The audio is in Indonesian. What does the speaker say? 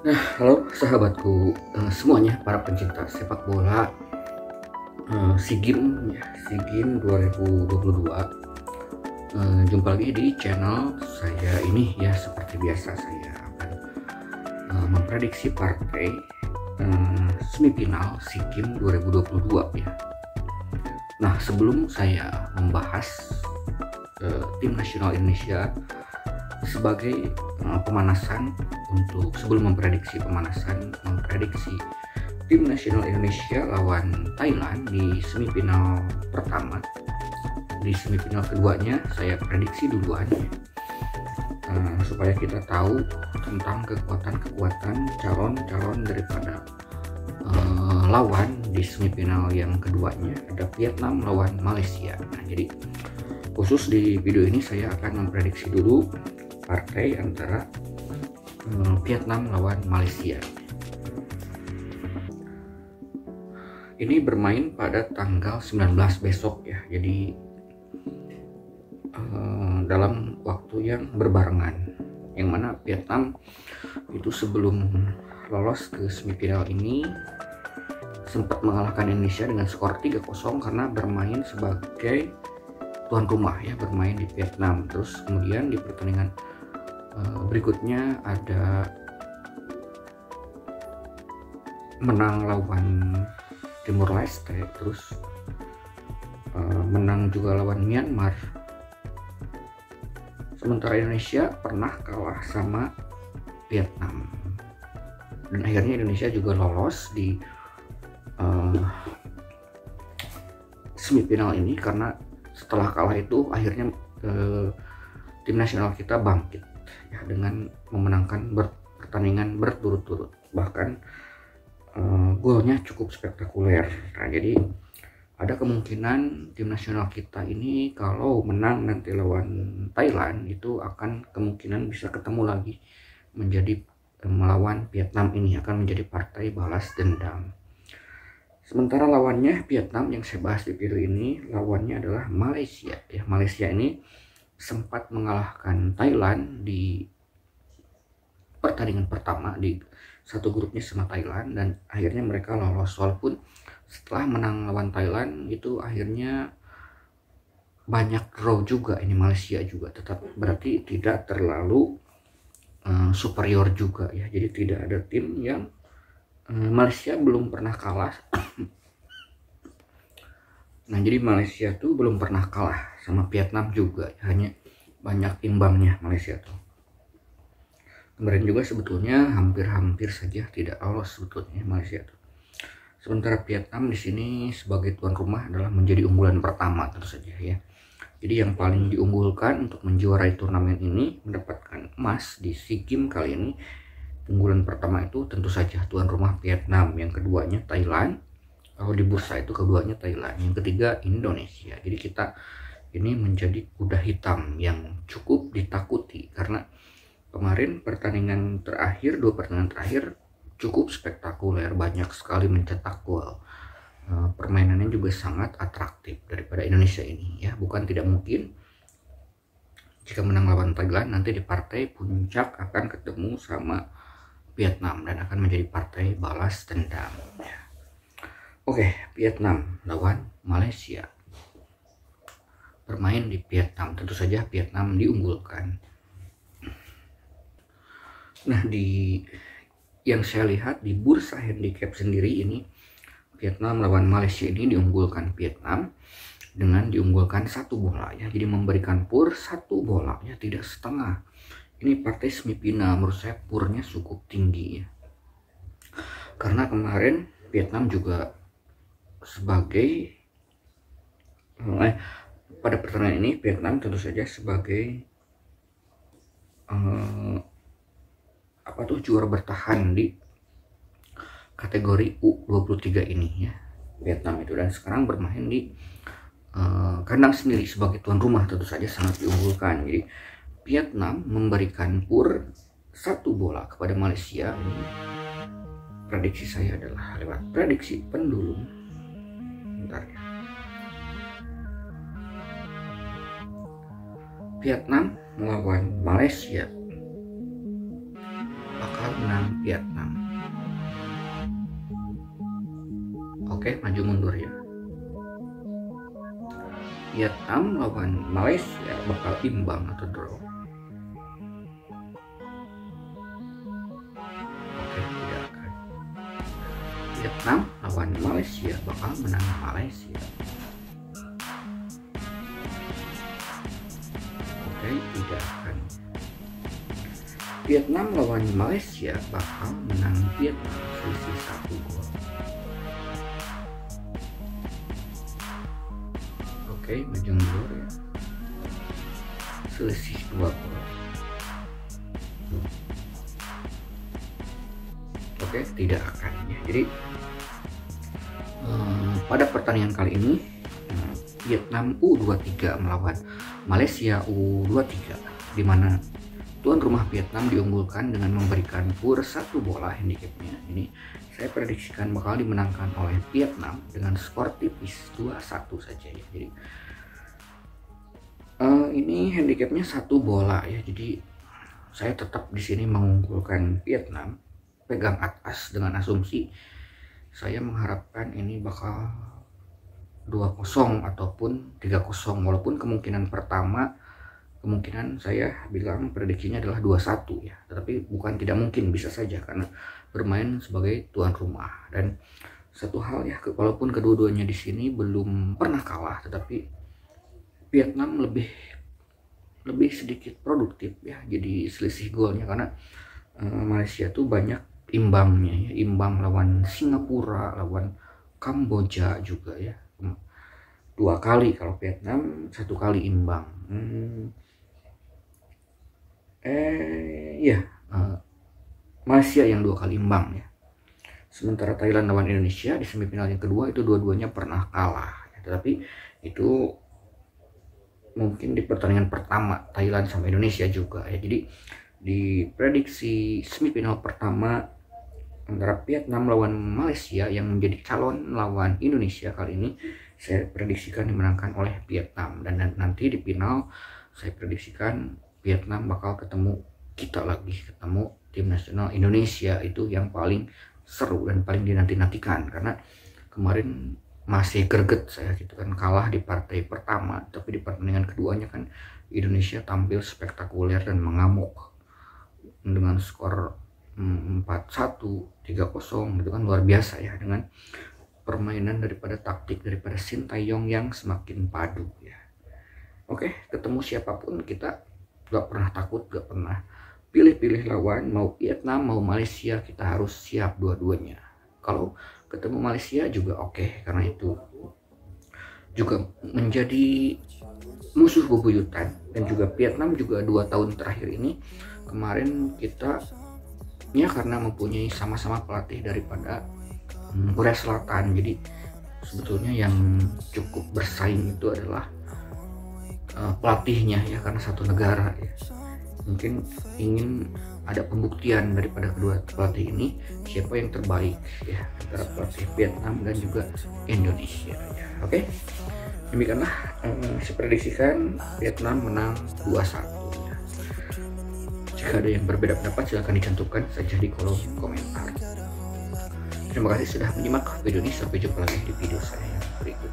Nah, halo sahabatku semuanya, para pencinta sepak bola, SEA Games ya, SEA Games 2022. Jumpa lagi di channel saya ini ya. Seperti biasa saya akan memprediksi partai semifinal SEA Games 2022 ya. Nah, sebelum saya membahas tim nasional Indonesia sebagai pemanasan, untuk sebelum memprediksi tim nasional Indonesia lawan Thailand di semifinal pertama. Di semifinal keduanya saya prediksi duluan supaya kita tahu tentang kekuatan calon daripada lawan di semifinal yang keduanya. Ada Vietnam lawan Malaysia. Nah, jadi khusus di video ini saya akan memprediksi dulu partai antara Vietnam lawan Malaysia. Ini bermain pada tanggal 19 besok ya. Jadi dalam waktu yang berbarengan, yang mana Vietnam itu sebelum lolos ke semifinal ini sempat mengalahkan Indonesia dengan skor 3-0 karena bermain sebagai tuan rumah ya, bermain di Vietnam. Terus kemudian di pertandingan berikutnya ada menang lawan Timur Leste, terus menang juga lawan Myanmar. Sementara Indonesia pernah kalah sama Vietnam, dan akhirnya Indonesia juga lolos di semifinal ini karena setelah kalah itu akhirnya tim nasional kita bangkit ya, dengan memenangkan pertandingan berturut-turut. Bahkan golnya cukup spektakuler. Nah, jadi ada kemungkinan tim nasional kita ini kalau menang nanti lawan Thailand itu akan kemungkinan bisa ketemu lagi menjadi melawan Vietnam. Ini akan menjadi partai balas dendam. Sementara lawannya Vietnam yang saya bahas di video ini, lawannya adalah Malaysia ya. Malaysia ini sempat mengalahkan Thailand di pertandingan pertama, di satu grupnya sama Thailand, dan akhirnya mereka lolos. Walaupun setelah menang lawan Thailand itu akhirnya banyak draw juga, ini Malaysia juga, tetap berarti tidak terlalu superior juga ya. Jadi tidak ada tim yang Malaysia belum pernah kalah. Nah, jadi Malaysia tuh belum pernah kalah sama Vietnam juga, hanya banyak imbangnya Malaysia tuh. Kemarin juga sebetulnya hampir saja tidak lolos sebetulnya Malaysia tuh. Sementara Vietnam di sini sebagai tuan rumah adalah menjadi unggulan pertama tentu saja ya. Jadi yang paling diunggulkan untuk menjuarai turnamen ini, mendapatkan emas di SEA Games kali ini, unggulan pertama itu tentu saja tuan rumah Vietnam, yang keduanya Thailand. Kalau di bursa itu keduanya Thailand, yang ketiga Indonesia. Jadi kita ini menjadi kuda hitam yang cukup ditakuti karena kemarin dua pertandingan terakhir cukup spektakuler, banyak sekali mencetak gol. Permainannya juga sangat atraktif daripada Indonesia ini ya. Bukan tidak mungkin jika menang lawan Thailand, nanti di partai puncak akan ketemu sama Vietnam dan akan menjadi partai balas dendam ya. Oke, Vietnam lawan Malaysia. Bermain di Vietnam, tentu saja Vietnam diunggulkan. Nah, yang saya lihat di bursa handicap sendiri ini, Vietnam lawan Malaysia ini diunggulkan Vietnam dengan diunggulkan 1 bola ya. Jadi memberikan pur 1 bola ya, tidak setengah. Ini partai semifinal, menurut saya purnya cukup tinggi ya. Karena kemarin Vietnam juga sebagai pada pertandingan ini Vietnam tentu saja sebagai juara bertahan di kategori U23 ini ya, Vietnam itu, dan sekarang bermain di kandang sendiri sebagai tuan rumah, tentu saja sangat diunggulkan. Jadi Vietnam memberikan pur 1 bola kepada Malaysia. Prediksi saya adalah lewat prediksi pendulum. Bentar ya. Vietnam melawan Malaysia bakal menang Vietnam. Oke, maju mundur ya. Vietnam lawan Malaysia bakal imbang atau draw. Oke, tidak akan. Vietnam lawan Malaysia bakal menang Malaysia. Oke, tidak akan. Vietnam lawan Malaysia bakal menang Vietnam selisih 1 gol. Oke, maju mundur ya. Selisih 2 gol. Oke, tidak akan ya. Jadi pada pertandingan kali ini Vietnam U23 melawan Malaysia U23, di mana tuan rumah Vietnam diunggulkan dengan memberikan pur 1 bola handicapnya. Ini saya prediksikan bakal dimenangkan oleh Vietnam dengan skor tipis 2-1 saja ya. Jadi ini handicapnya 1 bola ya. Jadi saya tetap di sini mengunggulkan Vietnam, pegang atas dengan asumsi saya mengharapkan ini bakal 2-0 ataupun 3-0, walaupun kemungkinan saya bilang prediksinya adalah 2-1 ya, tetapi bukan tidak mungkin, bisa saja karena bermain sebagai tuan rumah. Dan satu hal ya, walaupun kedua-duanya di sini belum pernah kalah, tetapi Vietnam lebih sedikit produktif ya, jadi selisih golnya, karena Malaysia tuh banyak imbangnya ya, imbang lawan Singapura, lawan Kamboja juga ya, 2 kali. Kalau Vietnam 1 kali imbang. Malaysia yang 2 kali imbang ya. Sementara Thailand lawan Indonesia di semifinal yang kedua itu dua-duanya pernah kalah ya. Tetapi itu mungkin di pertandingan pertama Thailand sama Indonesia juga ya. Jadi di prediksi semifinal pertama antara Vietnam lawan Malaysia yang menjadi calon lawan Indonesia kali ini, saya prediksikan dimenangkan oleh Vietnam. Dan nanti di final saya prediksikan Vietnam bakal ketemu tim nasional Indonesia, itu yang paling seru dan paling dinanti-nantikan, karena kemarin masih greget saya gitu kan, kalah di partai pertama, tapi di pertandingan keduanya kan Indonesia tampil spektakuler dan mengamuk dengan skor 4-1, 3-0 gitu kan, luar biasa ya, dengan permainan daripada taktik daripada Sintayong yang semakin padu ya. Oke, ketemu siapapun kita gak pernah takut, gak pernah pilih-pilih lawan, mau Vietnam mau Malaysia kita harus siap dua-duanya. Kalau ketemu Malaysia juga oke, karena itu juga menjadi musuh bebuyutan. Dan juga Vietnam juga 2 tahun terakhir ini, kemarin kita ya karena mempunyai sama-sama pelatih daripada Korea Selatan, jadi sebetulnya yang cukup bersaing itu adalah pelatihnya ya, karena satu negara ya. Mungkin ingin ada pembuktian daripada kedua pelatih ini siapa yang terbaik ya, antara pelatih Vietnam dan juga Indonesia ya. Oke, demikianlah saya prediksikan Vietnam menang 2-1 ya. Jika ada yang berbeda pendapat silahkan dicantumkan saja di kolom komentar. Terima kasih sudah menyimak video ini, sampai jumpa lagi di video saya yang berikut.